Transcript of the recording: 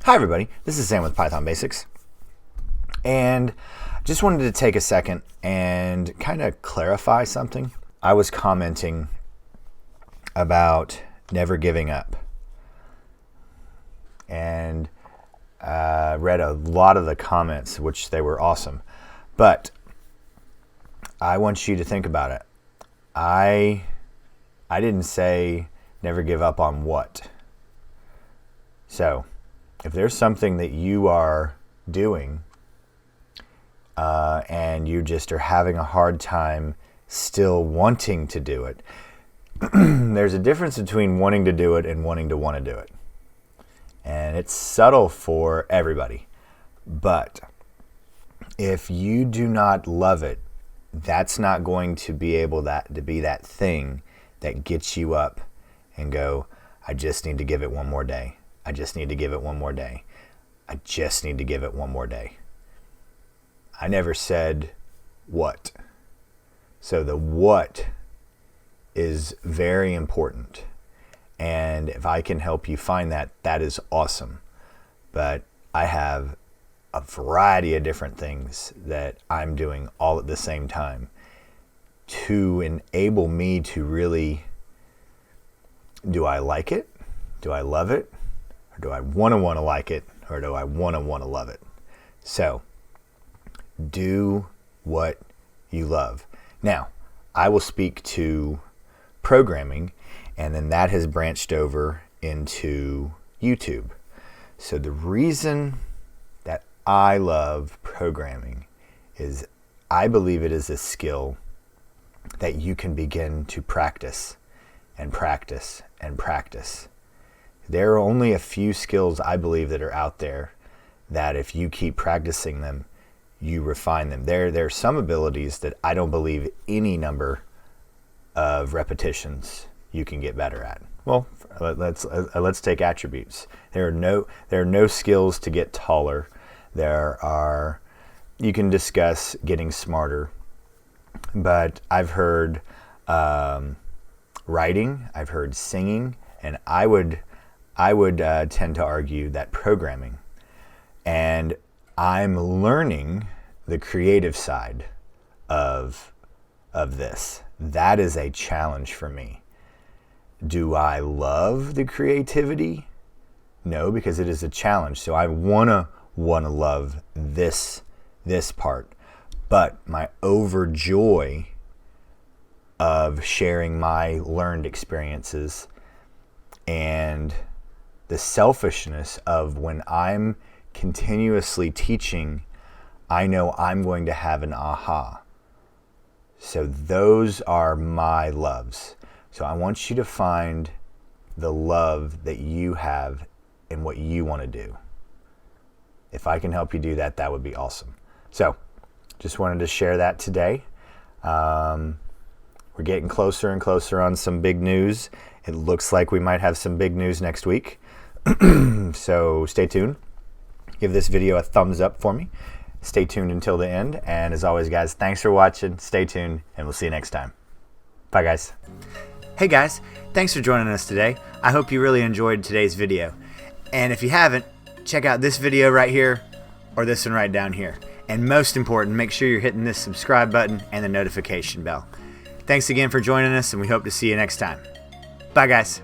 Hi everybody, this is Sam with Python Basics, and just wanted to take a second and kind of clarify something. I was commenting about never giving up, and read a lot of the comments, which they were awesome, but I want you to think about it. I didn't say never give up on what. So if there's something that you are doing and you just are having a hard time still wanting to do it, there's a difference between wanting to do it and wanting to want to do it. And it's subtle for everybody. But if you do not love it, that's not going to be able to be that thing that gets you up and go, I just need to give it one more day. I just need to give it one more day. I just need to give it one more day. I never said what. So the what is very important. And if I can help you find that, that is awesome. But I have a variety of different things that I'm doing all at the same time to enable me to really, do I like it? Do I love it? Or do I want to like it? Or do I want to love it? So, do what you love. Now, I will speak to programming, and then that has branched over into YouTube. So the reason that I love programming is I believe it is a skill that you can begin to practice and practice and practice. There are only a few skills I believe that are out there that if you keep practicing them, you refine them. There are some abilities that I don't believe any number of repetitions you can get better at. Well, let's take attributes. There are no skills to get taller. You can discuss getting smarter, but I've heard writing, I've heard singing, and I would tend to argue that programming. And I'm learning the creative side of this. That is a challenge for me. Do I love the creativity? No, because it is a challenge. So I wanna love this part. But my overjoy of sharing my learned experiences and the selfishness of when I'm continuously teaching, I know I'm going to have an aha. So those are my loves. So I want you to find the love that you have in what you want to do. If I can help you do that, that would be awesome. So just wanted to share that today. We're getting closer and closer on some big news. It looks like we might have some big news next week. So stay tuned. Give this video a thumbs up for me. Stay tuned until the end. And as always, guys, thanks for watching. Stay tuned, and we'll see you next time. Bye, guys. Hey, guys. Thanks for joining us today. I hope you really enjoyed today's video. And if you haven't, check out this video right here or this one right down here. And most important, make sure you're hitting this subscribe button and the notification bell. Thanks again for joining us, and we hope to see you next time. Bye, guys.